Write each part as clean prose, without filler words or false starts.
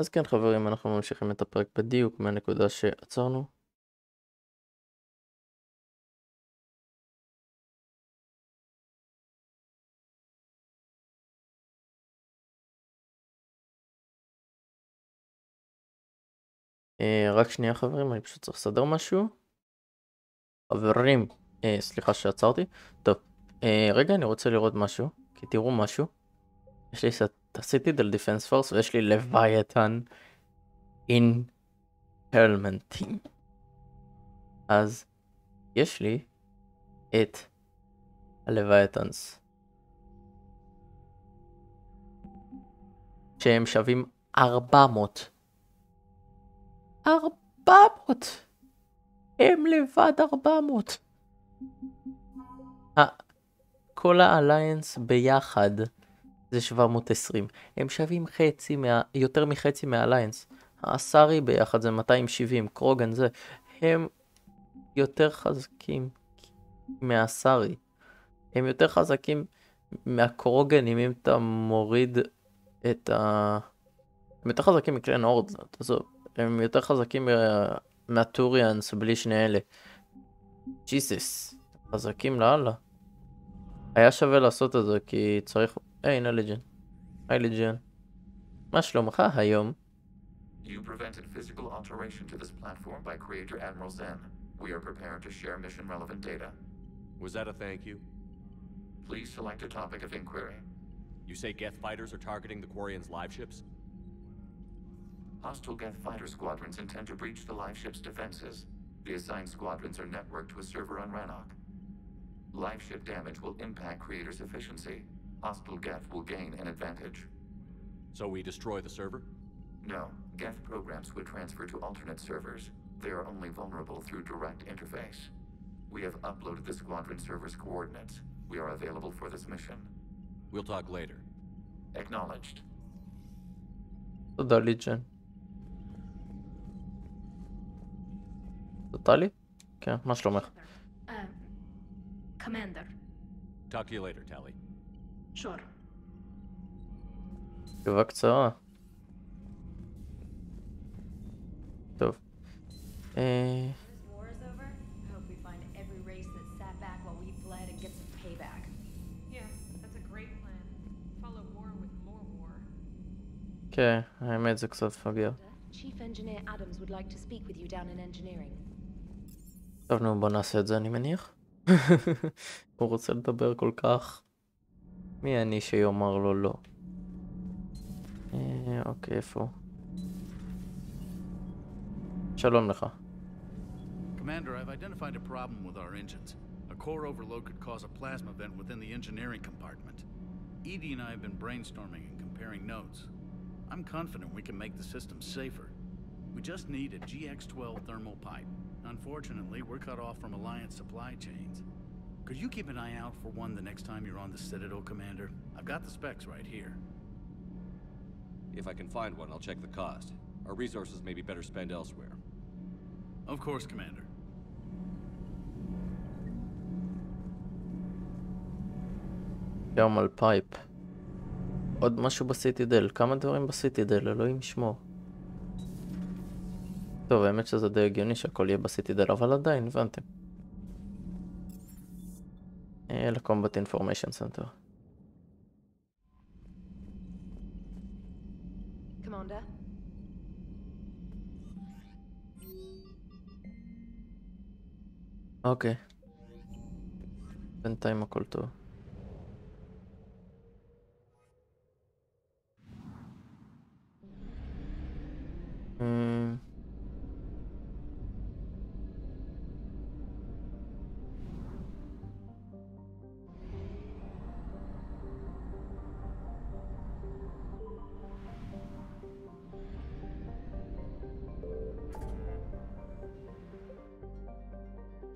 אז כן חברים, אנחנו ממשיכים את הפרק בדיוק מהנקודה שעצרנו. רק שנייה חברים, אני פשוט צריך לסדר משהו. חברים, סליחה שעצרתי. טוב, רגע אני רוצה לראות משהו, כי תראו משהו. יש לי את הסיטידל דיפנס פורס ויש לי לווייתן אין פרלמנטים. אז יש לי את הלווייתנס שהם שווים 400. הם לבד 400. כל האליינס ביחד זה 720. הם שווים יותר מחצי מהאליינס. האסרי ביחד זה 270. קרוגן זה. הם יותר חזקים מהאסרי. הם יותר חזקים מהקרוגנים אם אתה מוריד את הם יותר חזקים מקלן אורד. הם יותר חזקים מהטוריאנס בלי שני אלה. ג'יסס. חזקים לאללה. היה שווה לעשות את זה כי צריך... הנה לג'ן. היי לג'ן. מה שלומך היום? You prevented physical alteration to this platform by Creator Admiral Zen. We are prepared to share mission relevant data. Was that a thank you? Please select a topic of inquiry. You say Geth fighters are targeting the Quarians' live ships? Hostile Geth fighter squadrons intend to breach the live ship's defenses. The assigned squadrons are networked to a server on Rannoch. Live ship damage will impact Creator's efficiency. Hostile Geth will gain an advantage. So we destroy the server? No, Geth programs would transfer to alternate servers. They are only vulnerable through direct interface. We have uploaded the squadron server's coordinates. We are available for this mission. We'll talk later. Acknowledged. תודה לג'ן. תודה לי? כן, מה שלומך? Commander. Talk to you later, Tally. Sure. תשובה קצרה. טוב. This war is over. I hope we find every race that sat back while we fled and get some payback. Yeah, that's a great plan. Follow war with more war. כן, האמת זה קצת מפגר. Chief Engineer Adams would like to speak with you down in engineering. טוב, נו, בוא נעשה את זה, אני מניח. הוא רוצה לדבר כל כך. מי אני שיאמר לו לא? אוקיי, איפה? שלום לך. Commander, I've identified a problem with our engines. A core overload could cause a plasma vent within the engineering compartment. Edie and I have been brainstorming and comparing notes. I'm confident we can make the system safer. We just need a GX-12 thermal pipe. Unfortunately, we're cut off from Alliance supply chains. Could you keep an eye out for one the next time you're on the Citadel, Commander? I've got the specs right here. If I can find one, I'll check the cost. Our resources may be better spent elsewhere. Of course, Commander. יום על פייפ. עוד משהו בסיטידל. כמה דברים בסיטידל, אלוהים ישמור. טוב, האמת שזה די הגיוני שהכל יהיה בסיטידל, אבל עדיין, הבנתם. לקומבט אינפורמיישן סנטר. Commander? אוקיי. בינתיים הכל טוב.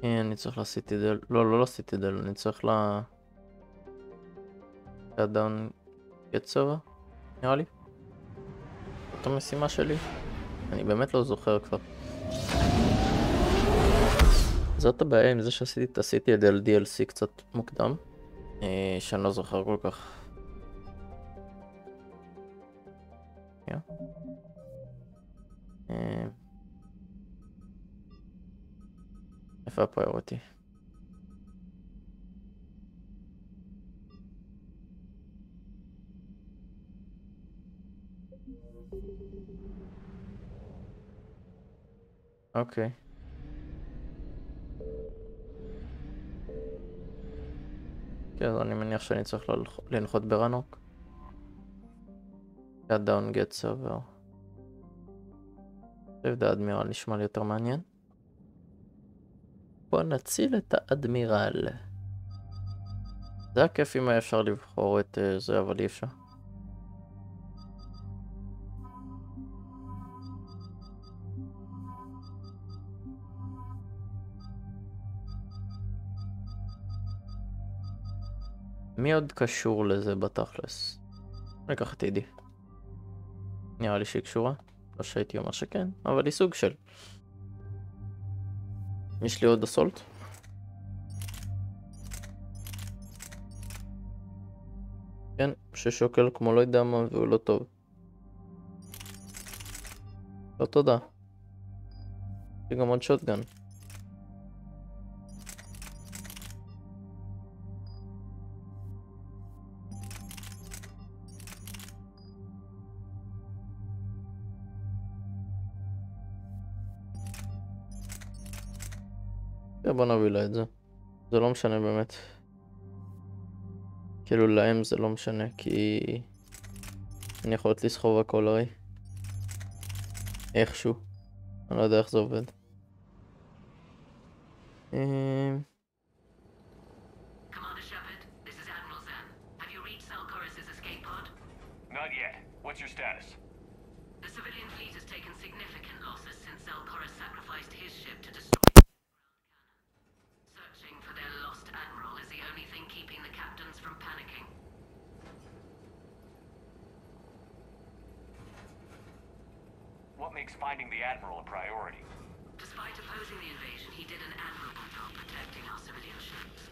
אני צריך לסיטידל, לא לסיטידל, אני צריך לאדאון יצרה, נראה לי. זאת המשימה שלי. אני באמת לא זוכר כבר. זאת הבעיה עם זה שעשיתי את DLC קצת מוקדם, שאני לא זוכר כל כך. איפה הפריוריטי? אוקיי. כן, אז אני מניח שאני צריך לנחות ברנוק. Cut down get server. Save the admiral נשמע לי יותר מעניין. בוא נציל את האדמירל. זה היה כיף אם היה אפשר לבחור את זה, אבל אי אפשר. מי עוד קשור לזה בתכלס? ניקח את אידי. נראה לי שהיא קשורה. לא שהייתי אומר שכן, אבל היא סוג של. יש לי עוד אסולט? כן, ששוקל כמו לא יודע מה והוא לא טוב. לא תודה. יש לי גם עוד שוטגן. בוא נביא לה את זה. זה לא משנה באמת. כאילו להם זה לא משנה, כי אני יכולת לסחוב הכל הרי. איכשהו. אני לא יודע איך זה עובד. Commander Shepard, this is Admiral Zen. Have you reached Salcorus's escape pod? Not yet. What's your status? The civilian fleet has taken significant losses since Salcorus sacrificed his ship to destroy the ground cannon. Searching for their lost admiral is the only thing keeping the captains from panicking. What makes finding the Admiral a priority? Despite opposing the invasion, he did an admirable job protecting our civilian ships.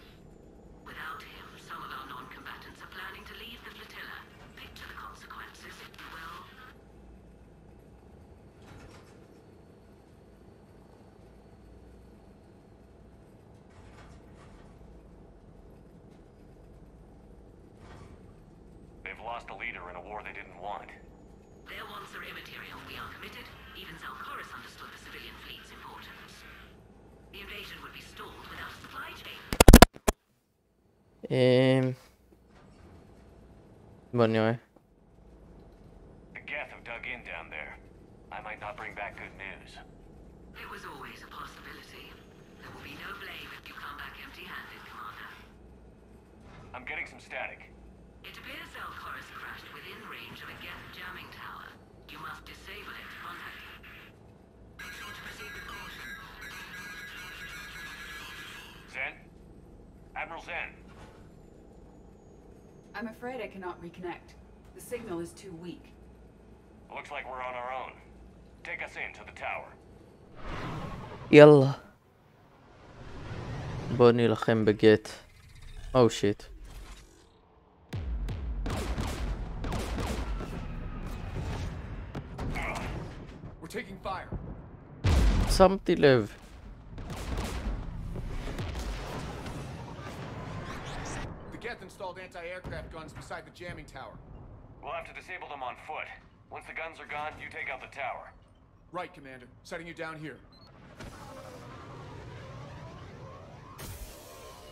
Without him, some of our non-combatants are planning to leave the flotilla. Picture the consequences, if you will. They've lost a leader in a war they didn't want. Their wants are immaterial. We are committed. Even Salcorus understood the civilian fleet's importance. The invasion would be stalled without a supply chain. בוא נראה. The Geth have dug in down there. I might not bring back good news. It was always a possibility. There will be no blame if you come back empty-handed, Commander. I'm getting some static. It appears Salcorus crashed within range of a Geth jamming tower. You must disable it to contact him. Make sure to proceed with caution. Zen? Admiral Zen? I'm afraid I cannot reconnect. The signal is too weak. Looks like we're on our own. Take us in to the tower. יאללה. בוא נלחם בגט. או שיט. We're taking fire. שמתי לב. The Geth installed anti-aircraft guns beside the jamming tower. We'll have to disable them on foot. Once the guns are gone, you take out the tower. Right, Commander. Setting you down here.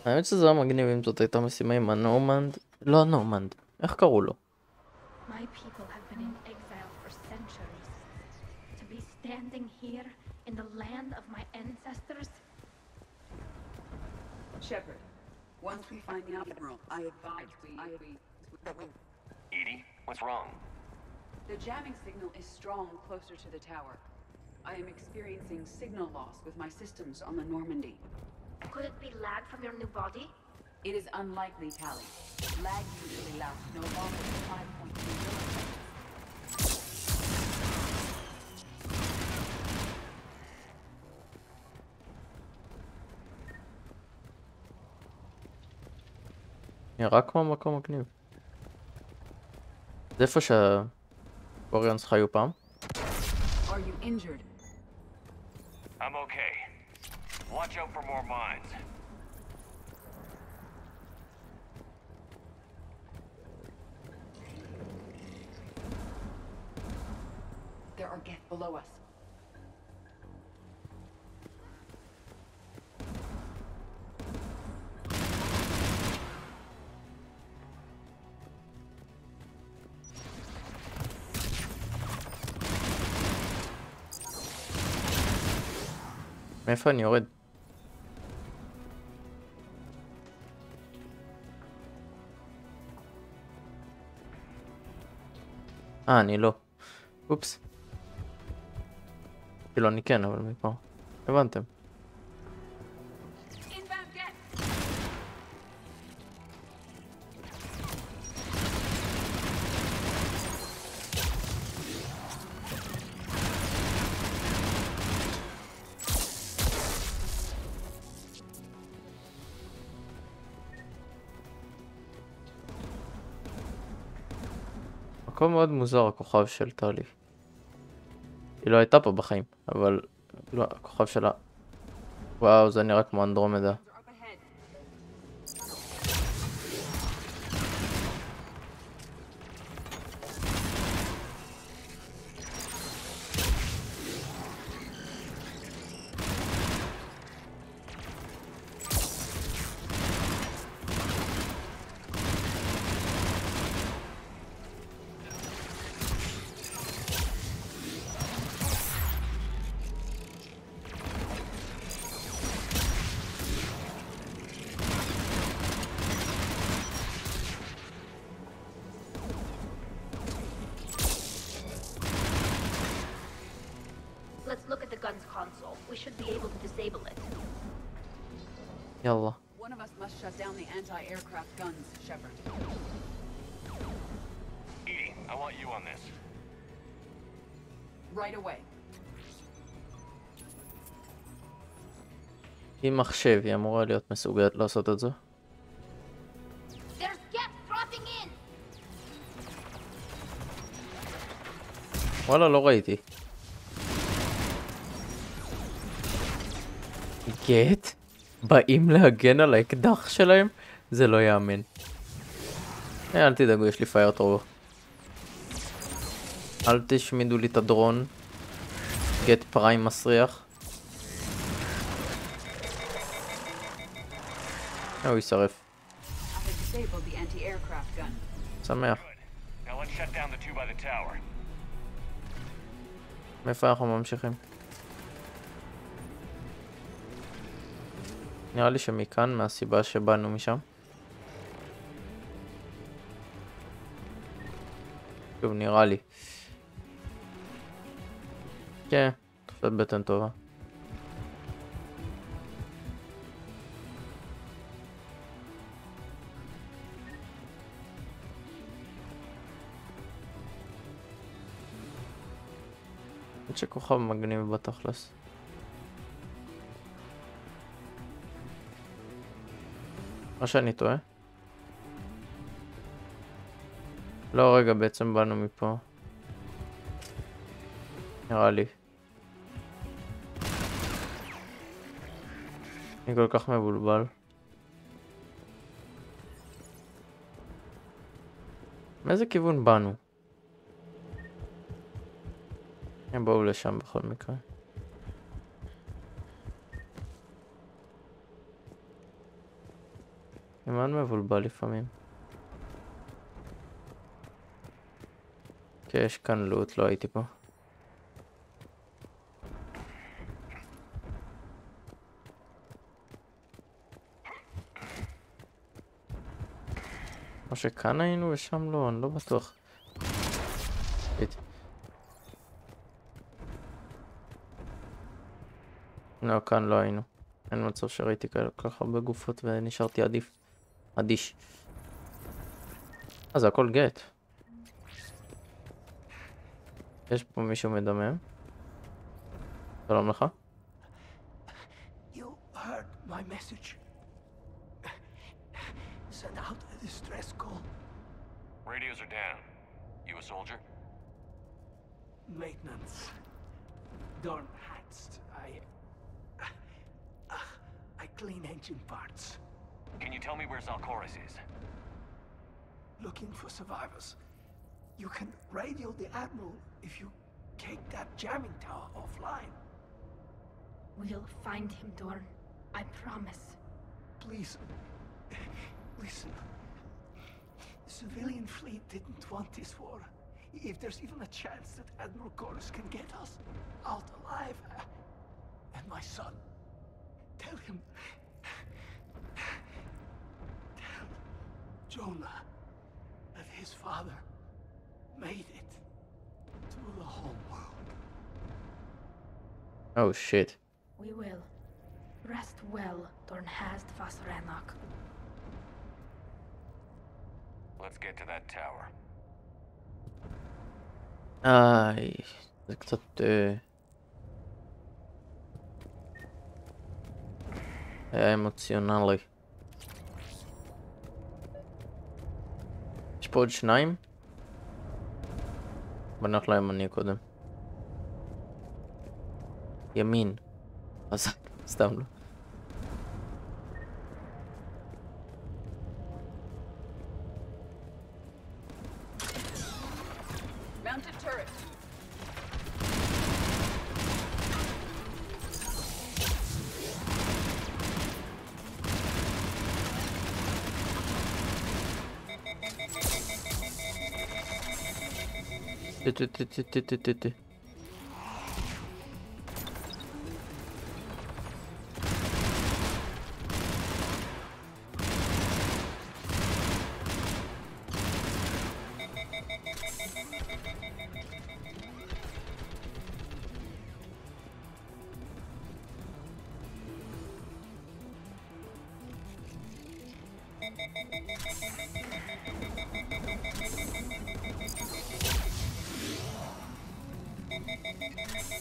האמת שזה היה מגניב אם זאת הייתה משימה עם הנורמנד. לא הנורמנד. איך קראו לו? My people have been in exile for centuries. To be standing here in the land of my ancestors. Shepard, once we find the Admiral, I advise we... Edie, what's wrong? The jamming signal is strong closer to the tower. I am experiencing signal loss with my systems on the Normandy. Could it be lag from your new body? It is unlikely, Tally. Lag usually lasts no longer than 5.2 milliseconds. נראה כמו מקום מגניב. זה איפה שהווריאנס חיו פעם? Are you injured? I'm okay. Watch out for more mines. There are Geth below us. מאיפה אני יורד? אני לא. אופס. כאילו אני כן, אבל מפה. הבנתם. מקום מאוד מוזר, הכוכב של טלי. היא לא הייתה פה בחיים, אבל לא, הכוכב שלה... וואו, זה נראה כמו אנדרומדה. Let's look at the gun's console. We should be able to disable it. יאללה. One of us must shut down the anti-aircraft guns, Shepard. Edie, I want you on this. Right away. היא מחשב, היא אמורה להיות מסוגלת לעשות את זה. There's Geth dropping in. וואלה, לא ראיתי. גט? באים להגן על האקדח שלהם? זה לא יאמן. אל תדאגו, יש לי פייר טרובו. אל תשמידו לי את הדרון. גט פריים מסריח. הוא יישרף. שמח. מאיפה אנחנו ממשיכים? נראה לי שמכאן, מהסיבה שבאנו משם. שוב, נראה לי. כן, תופעת בטן טובה. עוד שכוכב מגניב בתכלס. מה שאני טועה? לא, רגע, בעצם באנו מפה. נראה לי. אני כל כך מבולבל. מאיזה כיוון באנו? הם באו לשם בכל מקרה. אני מאוד מבולבל לפעמים. כי יש כאן לוט, לא הייתי פה. או שכאן היינו ושם לא, אני לא בטוח. לא, כאן לא היינו. אין מצב שראיתי כך הרבה גופות ונשארתי אדיש. זה הכל גט. יש פה מישהו מדמם. שלום לך. You heard my message. Send out a distress call. Radios are down. You a soldier? Maintenance. Dorn Hatst. I clean engine parts. Can you tell me where Zalcoris is? Looking for survivors. You can radio the Admiral if you take that jamming tower offline. We'll find him, Dorn. I promise. Please, listen. The civilian fleet didn't want this war. If there's even a chance that Admiral Chorus can get us out alive, and my son, tell him, tell Jonah that his father made it to the whole world. Oh shit. We will. Rest well, Dorn Hast Vasranok. Let's get to that tower. איי, זה קצת... היה אמוציונלי. יש פה עוד שניים? בנח לימני קודם. ימין. אז סתם לא. Mounted turret. Ти.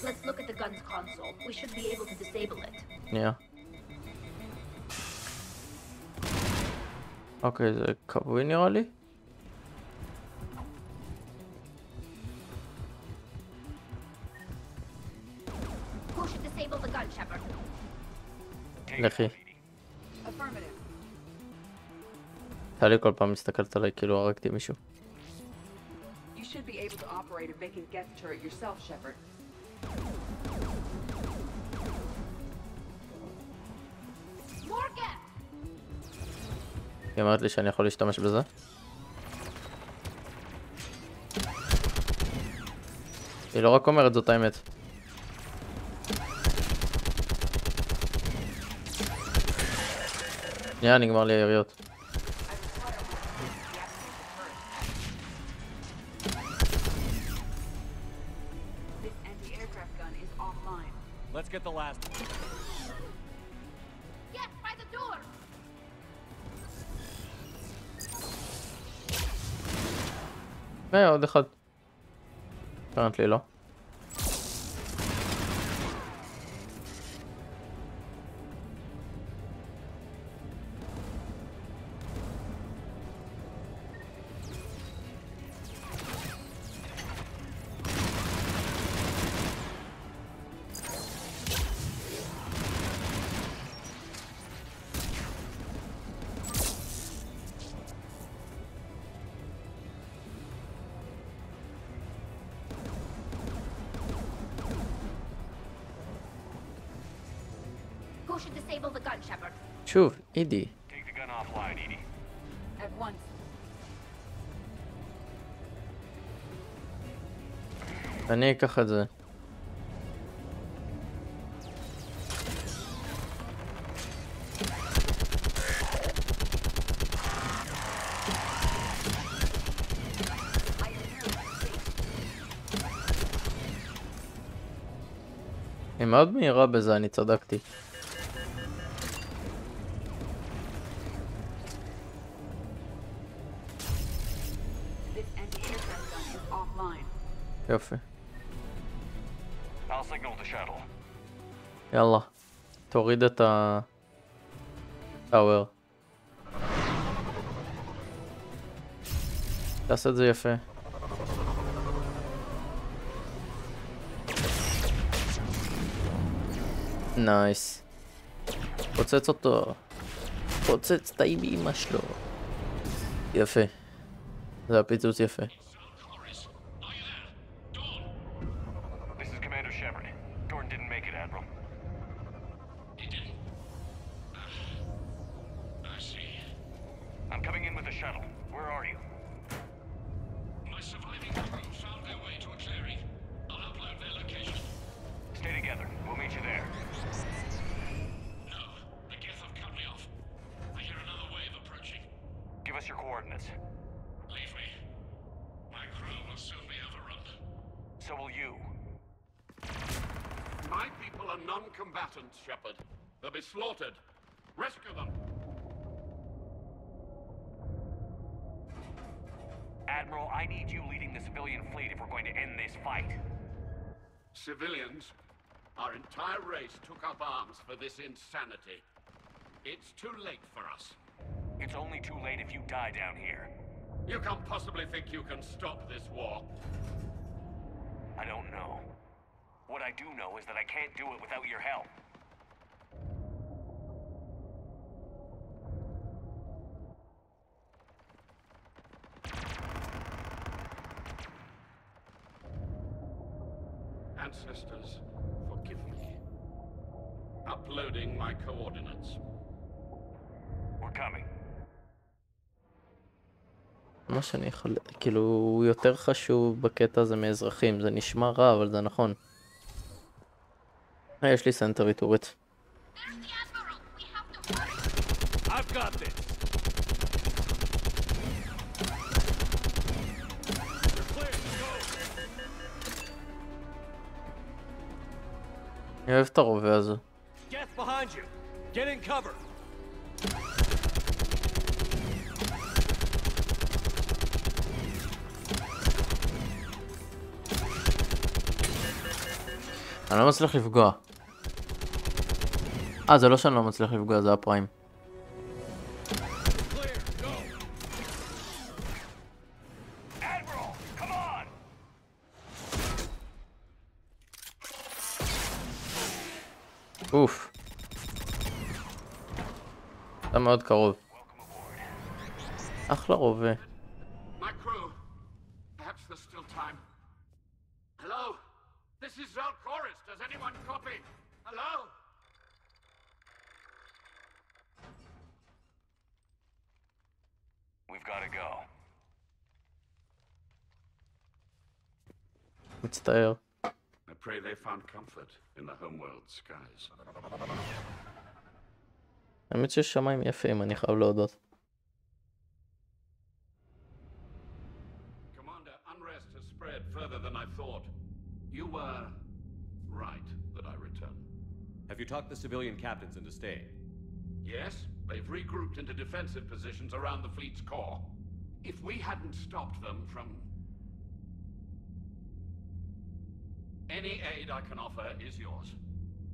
Let's look at the gun's console. We should be able to disable it. Yeah. אוקיי, זה קבוי נראה לי. Who should disable the gun, Shepard? לכי. Affirmative. טלי כל פעם מסתכלת עליי כאילו הרגתי מישהו. You should be able to operate a vacant Geth turret yourself, Shepard. More Geth! היא אומרת לי שאני יכול להשתמש בזה. היא לא רק אומרת זאת האמת. נגמר לי היריות. This anti-aircraft gun is offline. Let's get the last one. Yes, by the door! עוד אחד. apparently לא. Who should disable the gun, Shepard? שוב, אידי. Take the gun offline, Edie. At once. אני אקח את זה. היא מאוד מהירה בזה, אני צדקתי. יופי. I'll signal the shuttle. יאללה, תוריד את הטאוור. תעשה את זה יפה. נייס. פוצץ אותו. פוצץ את האמא שלו. יפה. זה הפיצוץ יפה. This is Commander Shepard. Dorn didn't make it, Admiral. He didn't. I see. I'm coming in with the shuttle. Where are you? My surviving crew found their way to a clearing. I'll upload their location. Stay together. We'll meet you there. No, the Geth have cut me off. I hear another wave approaching. Give us your coordinates. Leave me. My crew will soon be overrun. So will you. My people are non-combatants, Shepard. They'll be slaughtered. Rescue them. Admiral, I need you leading the civilian fleet if we're going to end this fight. Civilians, our entire race took up arms for this insanity. It's too late for us. It's only too late if you die down here. You can't possibly think you can stop this war. I don't know. What I do know is that I can't do it without your help. Ancestors, forgive me. Uploading my coordinates. We're coming. מה שאני יכול... כאילו, הוא יותר חשוב בקטע הזה מאזרחים. זה נשמע רע, אבל זה נכון. יש לי סנטרי טורית. I've got this. אני אוהב את הרובה הזה. Geth behind you. Get in cover. אני לא מצליח לפגוע. זה לא שאני לא מצליח לפגוע, זה הפריים. אוף. זה מאוד קרוב. אחלה רובה. My crew. Perhaps there's still time. Hello? This is Zalcoris. Does anyone copy? Hello? We've got to go. מצטער. I pray they found comfort in the homeworld skies. האמת שיש שמיים יפים, אני חייב להודות. Commander, unrest has spread further than I thought. You were right that I return. Have you talked the civilian captains into staying? Yes, they've regrouped into defensive positions around the fleet's core. If we hadn't stopped them from... Any aid I can offer is yours.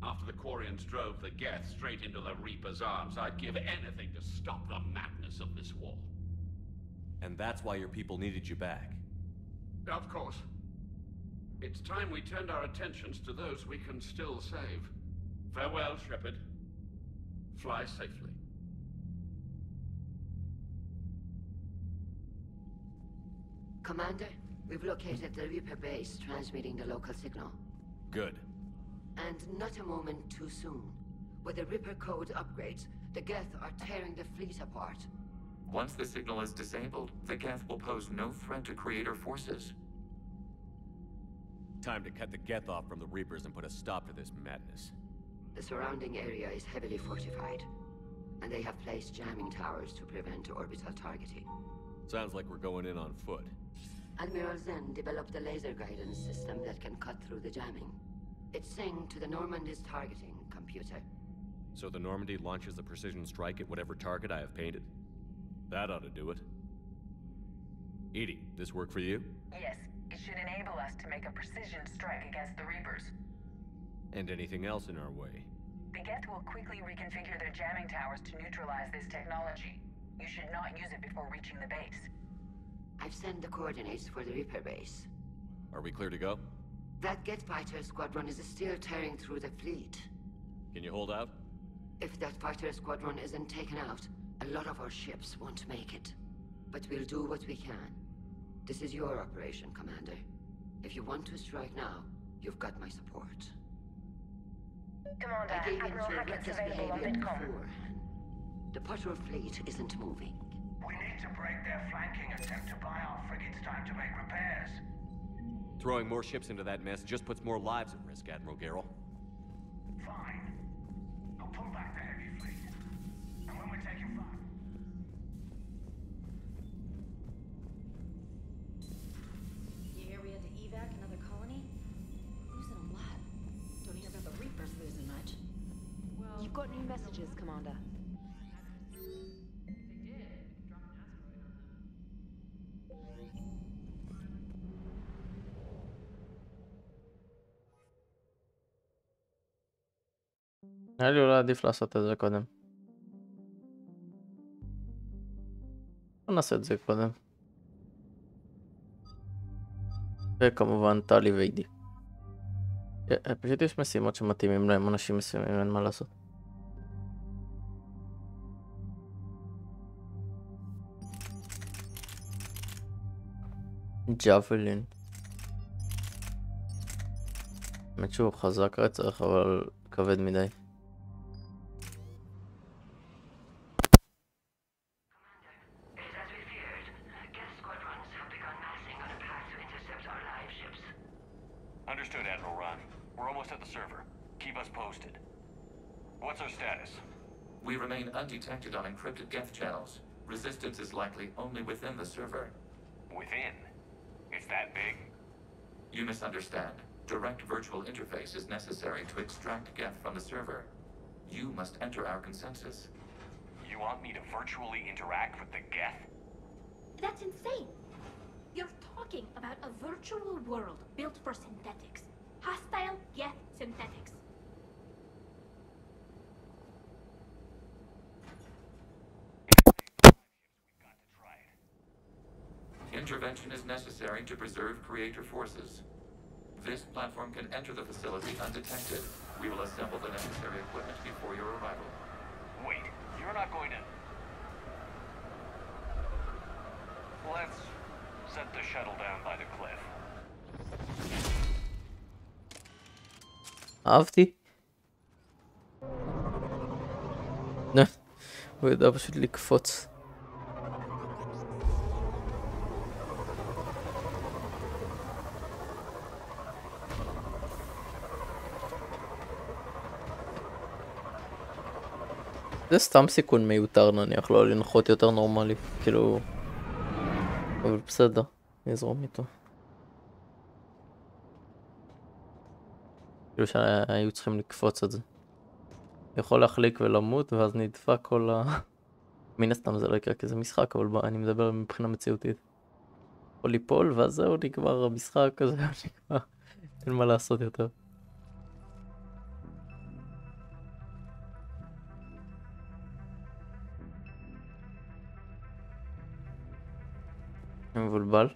After the Quarians drove the Geth straight into the Reaper's arms, I'd give anything to stop the madness of this war. And that's why your people needed you back. Of course. It's time we turned our attentions to those we can still save. Farewell, Shepard. Fly safely. Commander, we've located the Reaper base transmitting the local signal. Good. And not a moment too soon. With the Reaper code upgrades, the Geth are tearing the fleet apart. Once the signal is disabled, the Geth will pose no threat to Creator forces. Time to cut the Geth off from the Reapers and put a stop to this madness. The surrounding area is heavily fortified, and they have placed jamming towers to prevent orbital targeting. Sounds like we're going in on foot. Admiral Zen developed a laser guidance system that can cut through the jamming. It's synced to the Normandy's targeting computer. So the Normandy launches a precision strike at whatever target I have painted? That ought to do it. Edie, this work for you? Yes, it should enable us to make a precision strike against the Reapers. And anything else in our way? The Geth will quickly reconfigure their jamming towers to neutralize this technology. You should not use it before reaching the base. I've sent the coordinates for the Reaper base. Are we clear to go? That Geth fighter squadron is still tearing through the fleet. Can you hold out? If that fighter squadron isn't taken out, a lot of our ships won't make it. But we'll do what we can. This is your operation, Commander. If you want to strike now, you've got my support. Commander, I gave in Admiral to your Hackett's reckless available on behavior Vidcom. beforehand. The patrol fleet isn't moving. We need to break their flanking attempt to buy our frigates time to make repairs. Throwing more ships into that mess just puts more lives at risk, Admiral Garrel. Fine. I'll pull back the heavy fleet. And when we're taking fire... You hear we had to evac another colony? Losing a lot. Don't hear about the Reapers losing much. Well, You've got new messages, Commander. היה לי אולי עדיף לעשות את זה קודם. בוא נעשה את זה קודם. וכמובן טלי ואידי. פשוט יש משימות שמתאימים להם, אנשים מסוימים, אין מה לעשות. ג'אבלין. באמת שהוא חזק רצח, אבל כבד מדי. Understood, Admiral Ron. We're almost at the server. Keep us posted. What's our status? We remain undetected on encrypted Geth channels. Resistance is likely only within the server. Within? It's that big? You misunderstand. Direct virtual interface is necessary to extract Geth from the server. You must enter our consensus. You want me to virtually interact with the Geth? That's insane. You're talking about a virtual world built for synthetics. Hostile Geth synthetics. Intervention is necessary to preserve creator forces. This platform can enter the facility undetected. We will assemble the necessary equipment before your arrival. Wait, you're not going to... Let's set the shuttle down by the cliff. אהבתי. הוא ידע פשוט לקפוץ. זה סתם סיכון מיותר נניח, לא לנחות יותר נורמלי, כאילו... אבל בסדר, נזרום איתו. כאילו שהיו צריכים לקפוץ את זה. יכול להחליק ולמות ואז נדפק כל ה... מן הסתם זה לא יקרה כי זה משחק, אבל בוא, אני מדבר מבחינה מציאותית. יכול ליפול ואז זהו נגמר המשחק הזה, אין מה לעשות יותר. אני מבולבל.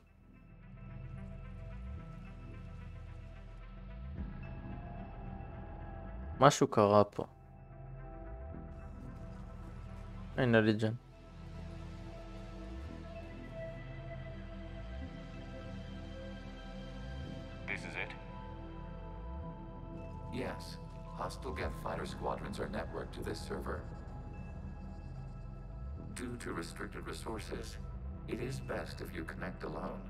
משהו קרה פה. הנה ליג'ן. This is it? Yes. Hostile Geth fighter squadrons are networked to this server. Due to restricted resources, it is best if you connect alone.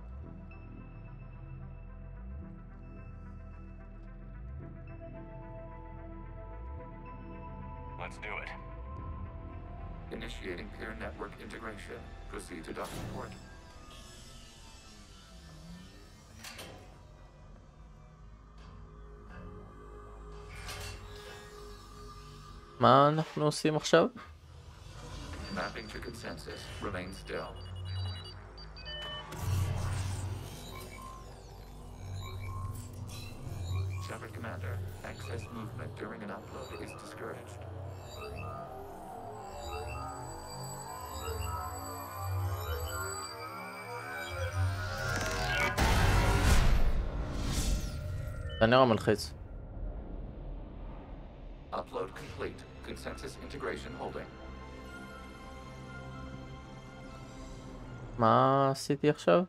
Let's do it. Initiating peer network integration. Proceed to dock support. מה אנחנו עושים עכשיו? Mapping to consensus. Remain still. Shepard Commander, excess movement during an upload is discouraged. זה נראה מלחיץ. Upload Upload complete. Consensus integration holding. מה עשיתי עכשיו?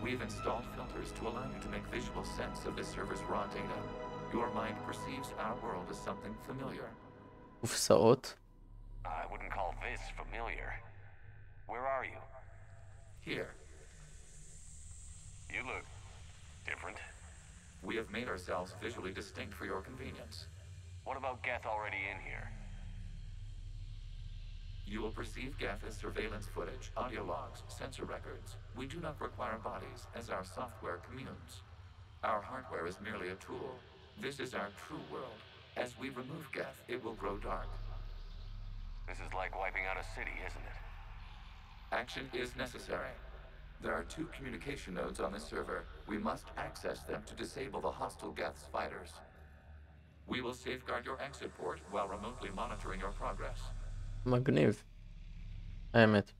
We've installed filters to allow you to make visual sense of this server's raw data. Your mind perceives our world as something familiar. קופסאות. I wouldn't call this familiar. Where are you? Here. You look different. We have made ourselves visually distinct for your convenience. What about Geth already in here? You will perceive Geth as surveillance footage, audio logs, sensor records. We do not require bodies, as our software communes. Our hardware is merely a tool. This is our true world. As we remove Geth, it will grow dark. This is like wiping out a city, isn't it? Action is necessary. There are 2 communication nodes on this server. We must access them to disable the hostile Geth's fighters. We will safeguard your exit port while remotely monitoring your progress. מגניב. האמת.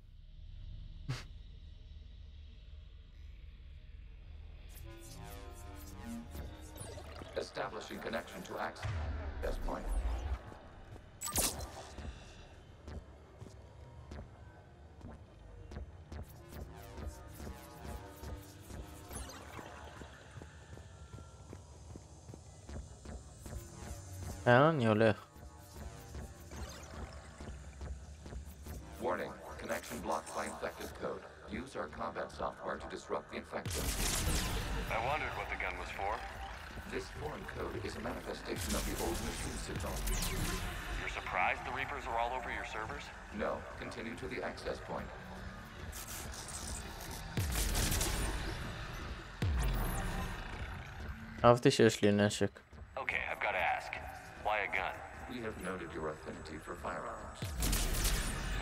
Establishing connection to access point. אני הולך. Warning, connection blocked by infected code. Use our combat software to disrupt the infection. I wondered what the gun was for. This foreign code is a manifestation of the old machine signal. You're surprised the Reapers are all over your servers? No, continue to the access point. אהבתי שיש לי נשק. Okay, I've got to ask. Why a gun? We have noted your affinity for firearms.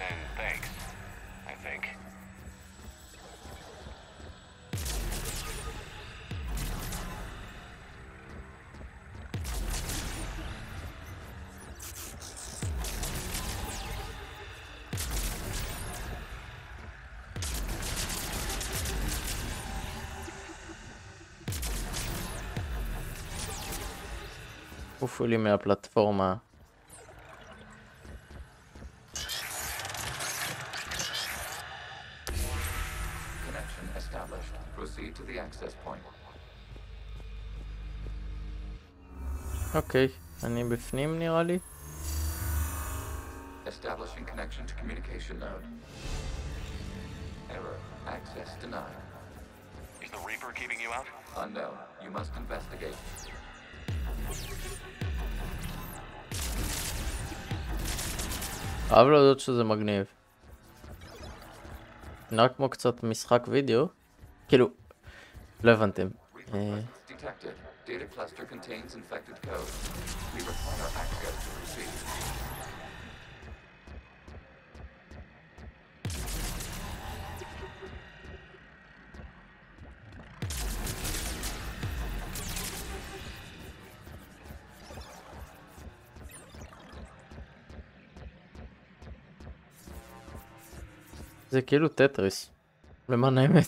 Then thanks, I think. עופו לי מהפלטפורמה. Connection established. Proceed to the access point. אוקיי, אני בפנים נראה לי. Establishing connection to communication node. Error. Access denied. Is the Reaper keeping you out? Unknown. You must investigate. חייב להודות שזה מגניב. נראה כמו קצת משחק וידאו. כאילו, לא הבנתם. Detected. Data cluster contains infected code. We require access to proceed. זה כאילו טטריס. למען האמת.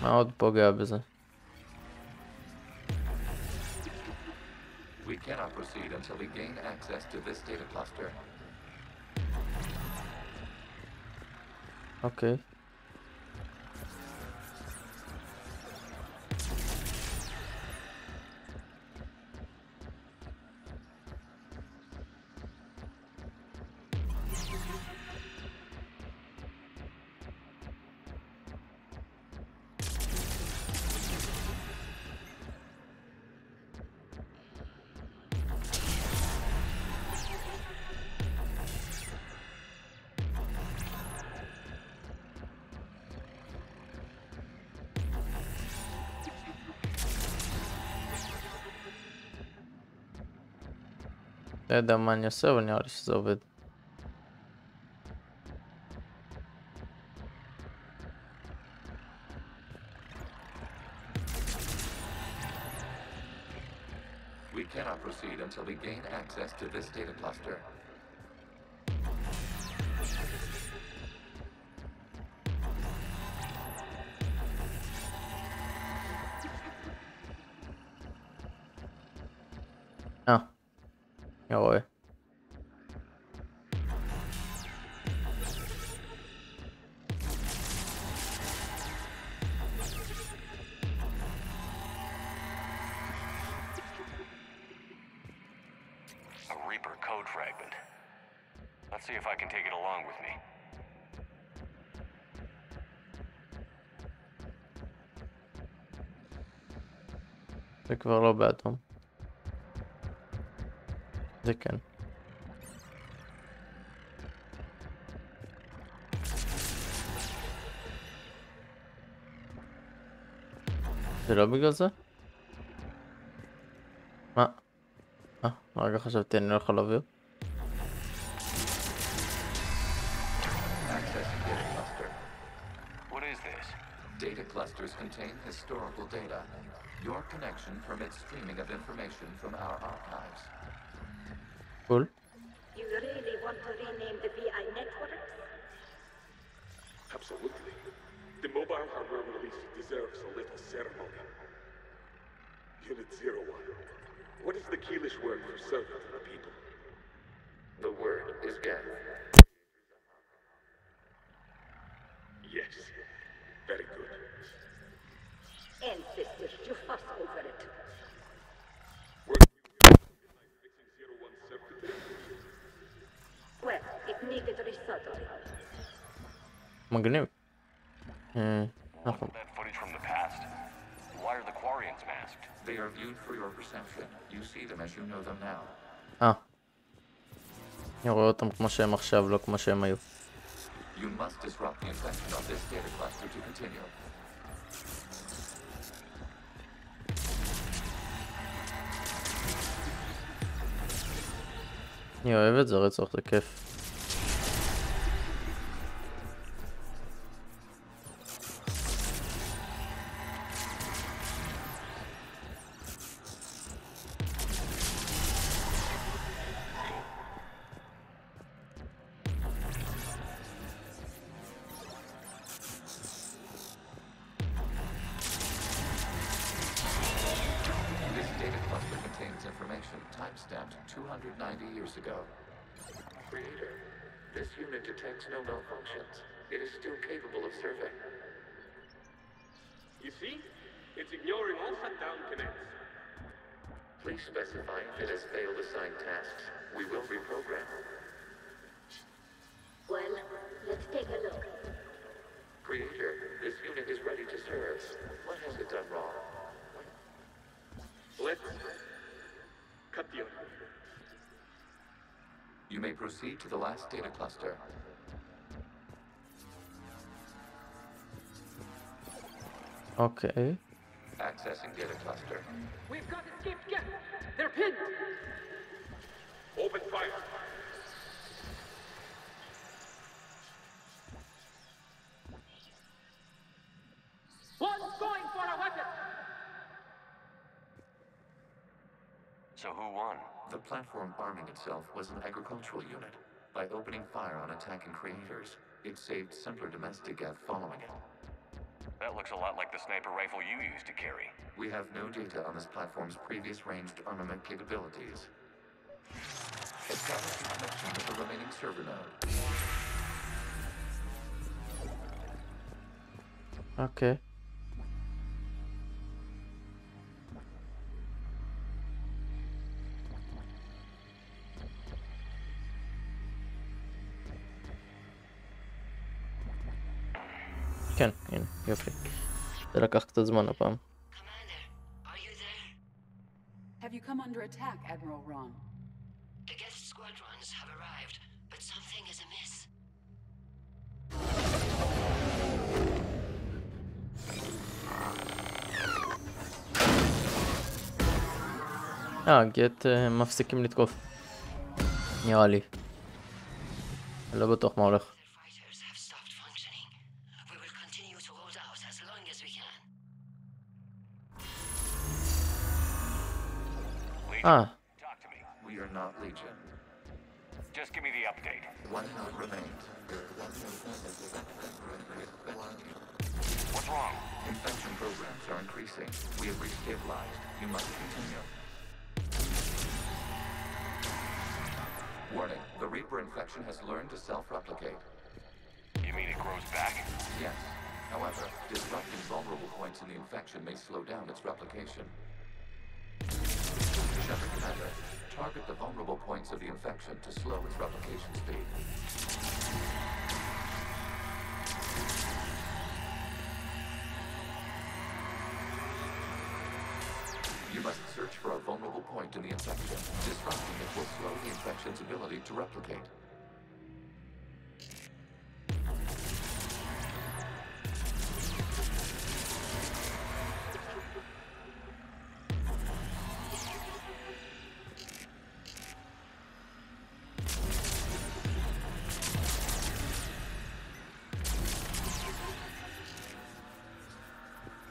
מה עוד פוגע בזה? We cannot proceed until we gain access to this data cluster. אוקיי. לא יודע מה אני עושה, אבל נראה לי שזה עובד. We cannot proceed until we gain access to this data cluster. רואה. Let's see if I can take it along with me. זה כבר לא באדום. זה כן. זה לא בגלל זה? מה? הרגע חשבתי אני לא יכול להעביר. Data clusters contain historical data. Your connection permits streaming of information from our archives. Cool. You really want to rename the VI networks? Absolutely. The mobile hardware release deserves a little ceremony. Unit 01. What is the Keelish word for servant to the people? The word is geth. Yes. Very good. Ancestors, you fuss over it. Well, it needed resoldering. מגניב. That footage from the past. Why are the Quarians masked? They are viewed for your perception. You see them as you know them now. אני רואה אותם כמו שהם עכשיו, לא כמו שהם היו. You must disrupt the infection of this data cluster to continue. אני אוהב את זה, רצח, זה כיף. Timestamped 290 years ago. Creator, this unit detects no malfunctions. It is still capable of serving. You see? It's ignoring all shutdown connects. Please specify if it has failed assigned tasks. We will reprogram. Well, let's take a look. Creator, this unit is ready to serve. What has it done wrong? Let's cut the other. You may proceed to the last data cluster. Okay. Accessing data cluster. We've got escaped guests. They're pinned. Open fire. One's going for a weapon. So who won? The platform arming itself was an agricultural unit. By opening fire on attacking creators, it saved simpler domestic geth following it. That looks a lot like the sniper rifle you used to carry. We have no data on this platform's previous ranged armament capabilities. Establish a connection with the remaining server node. Okay. כן, הנה, יופי. זה לקח קצת זמן הפעם. Have you come under attack, Admiral Ron? The Geth squadrons have arrived, but something is amiss. גט מפסיקים לתקוף. נראה לי. אני לא בטוח מה הולך. Talk to me. We are not Legion. Just give me the update. One node remains. What's wrong? Infection programs are increasing. We have restabilized. You must continue. Reaper infection has learned to self-replicate. You mean it grows back? Yes. However, disrupting vulnerable points in the infection may slow down its replication. Shepard Commander, target the vulnerable points of the infection to slow its replication speed. You must search for a vulnerable point in the infection. Disrupting it will slow the infection's ability to replicate.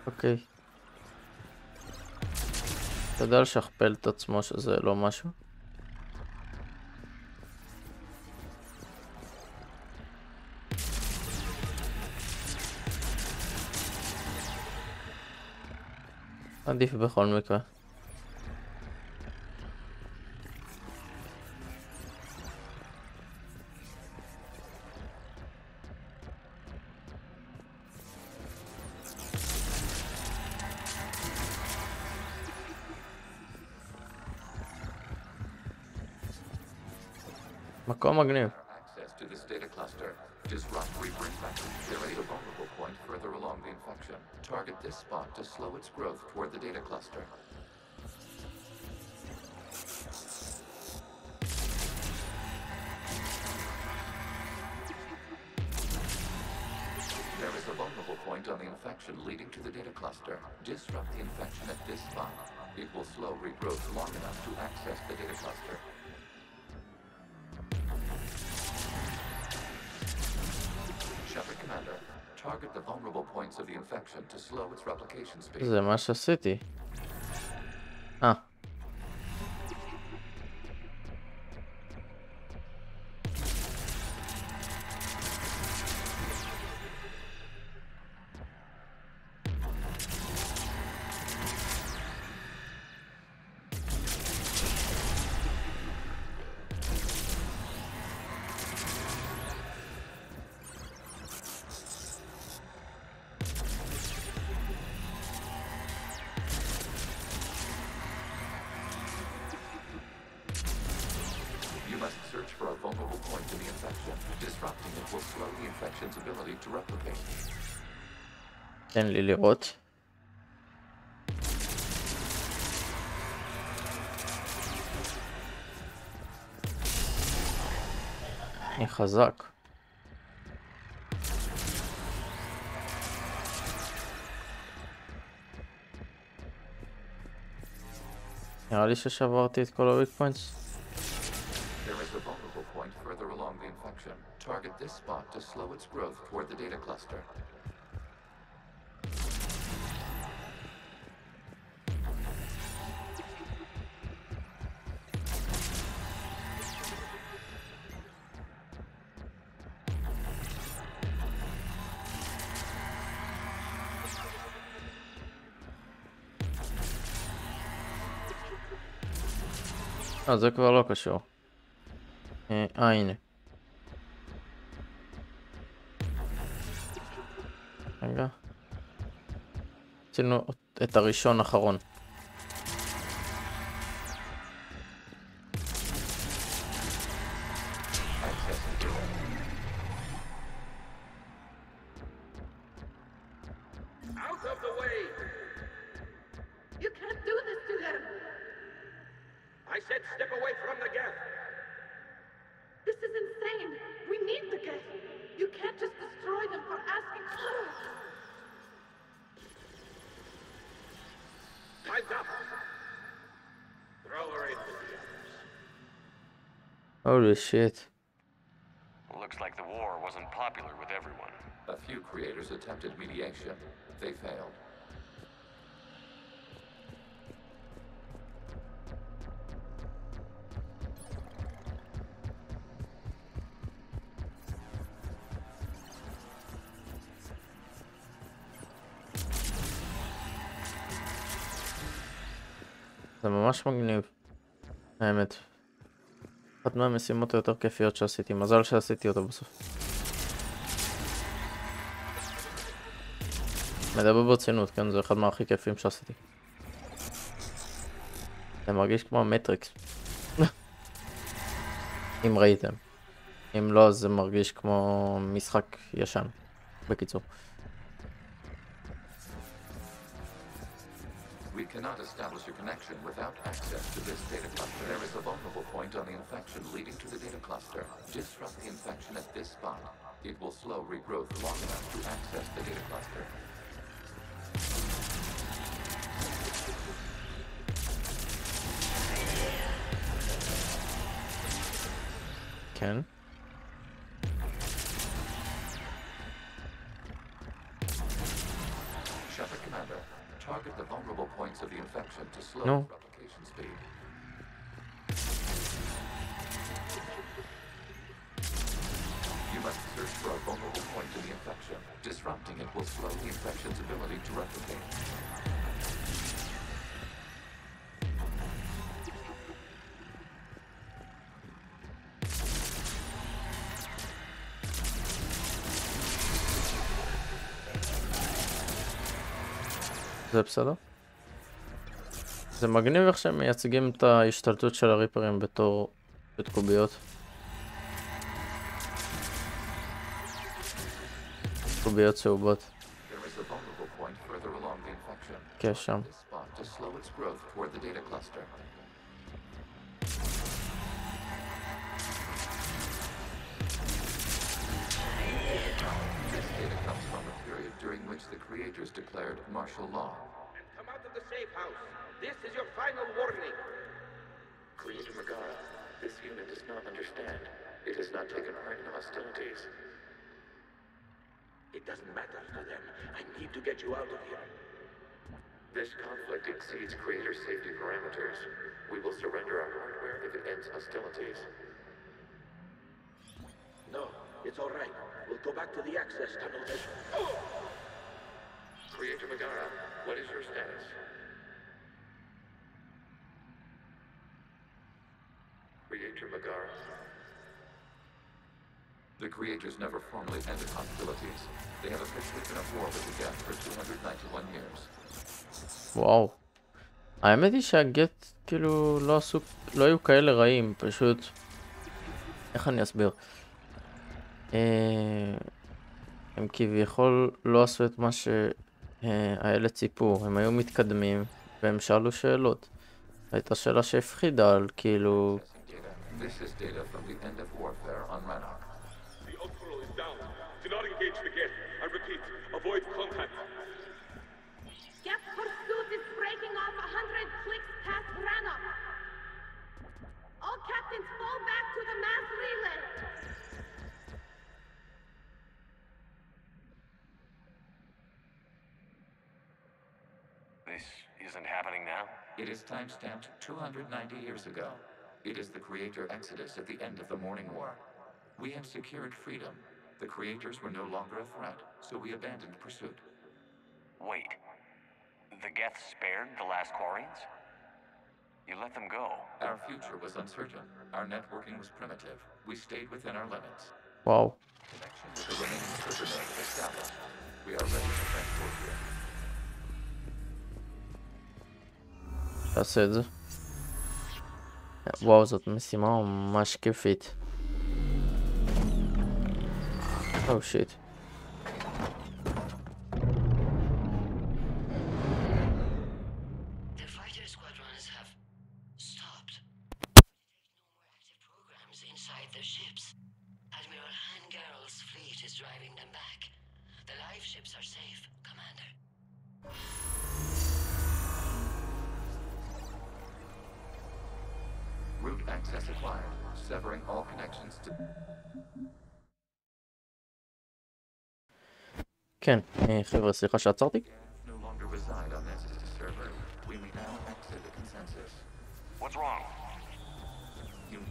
אוקיי. אתה יודע לשכפל את עצמו שזה לא משהו? עדיף בכל מקרה. מקום מגניב. Access to this data cluster. Disrupt Reaper infection. Generate a vulnerable point further along the infection. Target this spot to slow its growth toward the data cluster. There is a vulnerable point on the infection leading to the data cluster. Disrupt the infection at this spot. It will slow regrowth long enough to access the data cluster. Shepard Commander, target the vulnerable points of the infection to slow its replication speed. זה מה שעשיתי. Search for a vulnerable point in the infection. Disrupting it will slow the infection's ability to replicate. תן לי לראות. אני חזק. נראה לי ששברתי את כל ה-weak points. A vulnerable point further along the infection. Target this spot to slow its growth toward the data cluster. זה כבר לא קשור. הנה. רגע. עשינו את הראשון האחרון. Holy shit. Looks like the war wasn't popular with everyone. A few creators attempted mediation. They failed. זה ממש מגניב. האמת. אחת מהמשימות היותר כיפיות שעשיתי, מזל שעשיתי אותה בסוף. מדבר ברצינות, כן? זה אחד מהכי כיפים שעשיתי. זה מרגיש כמו מטריקס. אם ראיתם. אם לא, זה מרגיש כמו משחק ישן. בקיצור. We cannot establish a connection without access to this data cluster. There is a vulnerable point on the infection leading to the data cluster. Disrupt the infection at this spot. It will slow regrowth long enough to access the data cluster. כן. Shepard Commander, target the vulnerable points of the infection to slow replication speed. You must search for a vulnerable point in the infection. Disrupting it will slow the infection's ability to replicate. זה בסדר? זה מגניב איך שהם מייצגים את ההשתלטות של הריפרים בתור קוביות. קוביות צהובות. כן, שם. During which the creators declared martial law. Come out of the safe house. This is your final warning. Creator Megara, this unit does not understand. It has not taken part in hostilities. It doesn't matter to them. I need to get you out of here. This conflict exceeds creator safety parameters. We will surrender our hardware if it ends hostilities. No, it's all right. We'll go back to the access tunnel. Creator Megara, what is your status? Creator Megara. The creators never formally ended hostilities. They have officially been at war with the Geth for 291 years. וואו. האמת היא שהגט כאילו לא היו כאלה רעים, פשוט... איך אני אסביר? הם כביכול לא עשו את מה שהאלה ציפו, הם היו מתקדמים והם שאלו שאלות. הייתה שאלה שהפחידה על כאילו... This is data from the end of warfare on Rannoch. The Ultra is down. Do not engage the Geth. I repeat, avoid contact. Geth pursuit is breaking off 100 clicks past Rannoch. All captains fall back to the mass relay. This isn't happening now? It is time-stamped 290 years ago. It is the creator exodus at the end of the Morning War. We have secured freedom. The creators were no longer a threat, so we abandoned pursuit. Wait. The Geth spared the last Quarians? You let them go. Our future was uncertain. Our networking was primitive. We stayed within our limits. Wow. Connection with the remaining prisoner established. We are ready to transport you. תעשה את זה. וואו, זאת משימה ממש כיפית. או שיט. The fighter squadrons have stopped. No more active programs inside their ships. Admiral Hangarl's fleet is driving them back. The live ships are safe, Commander. Route access acquired, severing all connections to... כן, חבר'ה, סליחה שעצרתי. No longer reside on this server. We may now exit the consensus. What's wrong?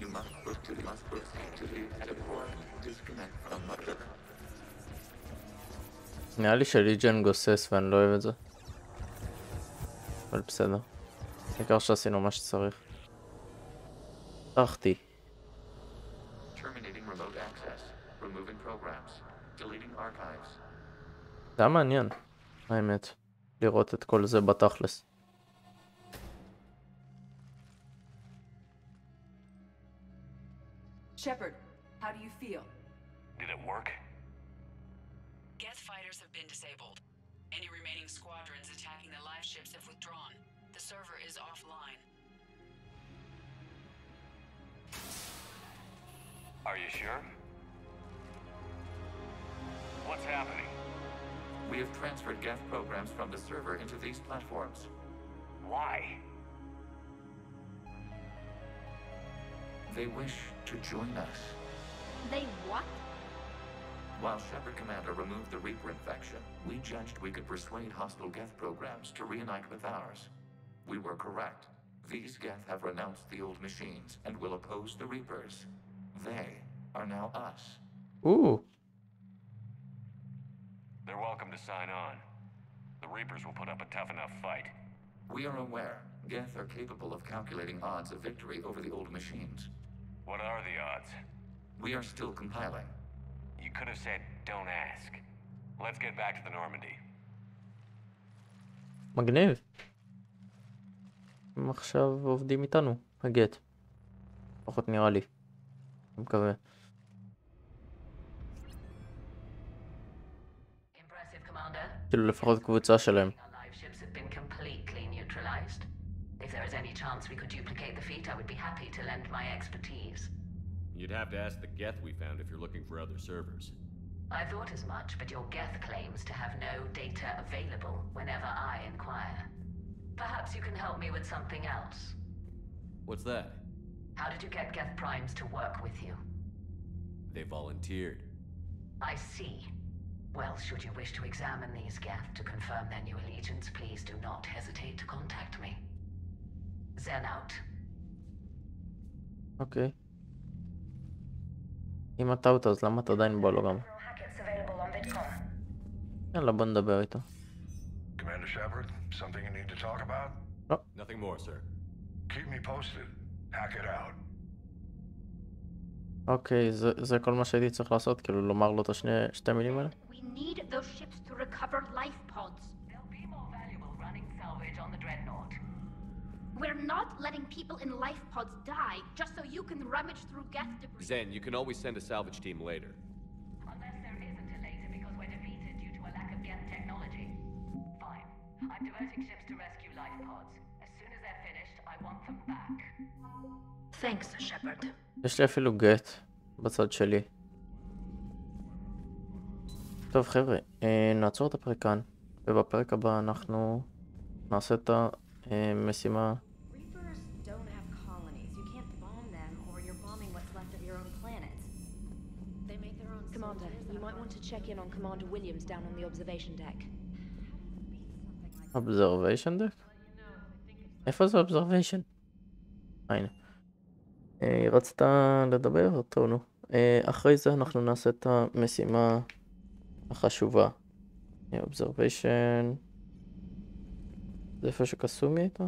You must proceed to the Tabor. Disconnect from mother. נראה לי שליג'ן גוסס ואני לא אוהב את זה. אבל בסדר. העיקר שעשינו מה שצריך. פתחתי. programs. Deleting archives. זה היה מעניין, האמת, לראות את כל זה בתכלס. Shepard, how do you feel? Did it work? Geth fighters have been disabled. Any remaining squadrons attacking the live ships have withdrawn. The server is offline. Are you sure? What's happening? We have transferred Geth programs from the server into these platforms. Why? They wish to join us. They what? While Shepard Commander removed the Reaper infection, we judged we could persuade hostile Geth programs to reunite with ours. We were correct. These Geth have renounced the old machines and will oppose the Reapers. They are now us. Ooh. They're welcome to sign on. The Reapers will put up a tough enough fight. We are aware Geth are capable of calculating odds of victory over the old machines. What are the odds? We are still compiling. You could have said, don't ask. Let's get back to the Normandy. מגניב. הם עכשיו עובדים איתנו, הגט. פחות נראה לי. אני מקווה. Impressive, Commander. כאילו לפחות קבוצה שלהם. Our live ships have been completely neutralized. If there is any chance we could duplicate the feat, I would be happy to lend my expertise. You'd have to ask the Geth we found if you're looking for other servers. I thought as much, but your Geth claims to have no data available whenever I inquire. Perhaps you can help me with something else. What's that? How did you get Geth Primes to work with you? They volunteered. I see. Well, should you wish to examine these Geth to confirm their new allegiance, please do not hesitate to contact me. Zen out. אוקיי. אם אתה אותה, אז למה אתה עדיין בו לו גם? יאללה, בוא נדבר איתו. Commander Shepard, something you need to talk about? לא. Nothing more, sir. Keep me posted. Hack it out. אוקיי, זה כל מה שהייתי צריך לעשות, כאילו לומר לו את שתי מילים האלה? We need those ships to recover life pods. They'll be more valuable running salvage on the Dreadnought. We're not letting people in life pods die just so you can rummage through Geth debris. Zen, you can always send a salvage team later. Unless there isn't a later because we're defeated due to a lack of Geth technology. Fine. I'm diverting ships to rescue life pods. As soon as they're finished, I want them back. Thanks, Shepard. יש לי אפילו גט בצד שלי. טוב חבר'ה, נעצור את הפרק כאן, ובפרק הבא אנחנו נעשה את המשימה. Reapers don't have colonies. You can't bomb them or you're bombing what's left of your own planet. They make their own Commander, you might want to check in on Commander Williams down on the observation deck. Observation deck? איפה זה observation? הנה. רצת לדבר? טוב נו. אחרי זה אנחנו נעשה את המשימה החשובה. observation. זה איפה שקסומי הייתה?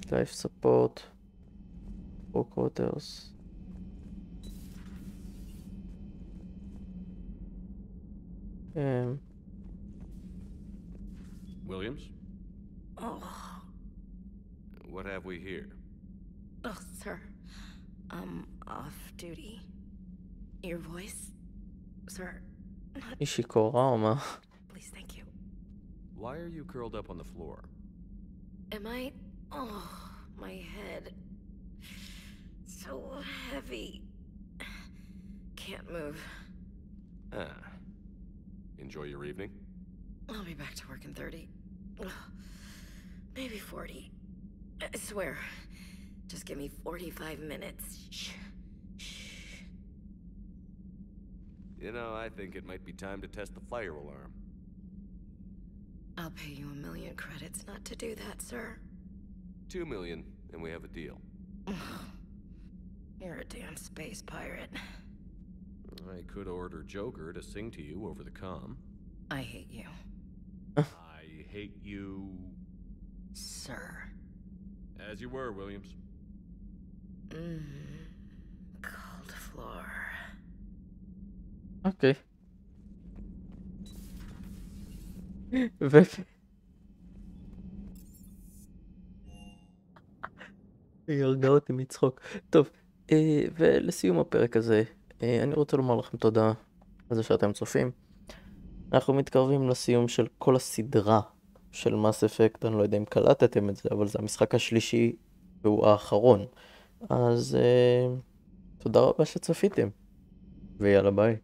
life support. quarters. Williams? Oh. What have we here? Oh, sir. I'm off duty. Your voice? Sir. היא שיכורה או מה? Please, thank you. Why are you curled up on the floor? Am I? Oh, my head. So heavy. Can't move. Ah. Enjoy your evening? I'll be back to work in 30. Maybe 40. I swear. Just give me 45 minutes. Shh. Shh. You know, I think it might be time to test the fire alarm. I'll pay you 1 million credits not to do that, sir. 2 million, and we have a deal. You're a damn space pirate. I could order Joker to sing to you over the comm. I hate you. I hate you... Sir. As you were, Williams. Cold floor. אוקיי. היא הרגה אותי מצחוק. טוב, ולסיום הפרק הזה, אני רוצה לומר לכם תודה על זה שאתם צופים. אנחנו מתקרבים לסיום של כל הסדרה של מס אפקט, אני לא יודע אם קלטתם את זה, אבל זה המשחק השלישי והוא האחרון. אז תודה רבה שצפיתם, ויאללה ביי.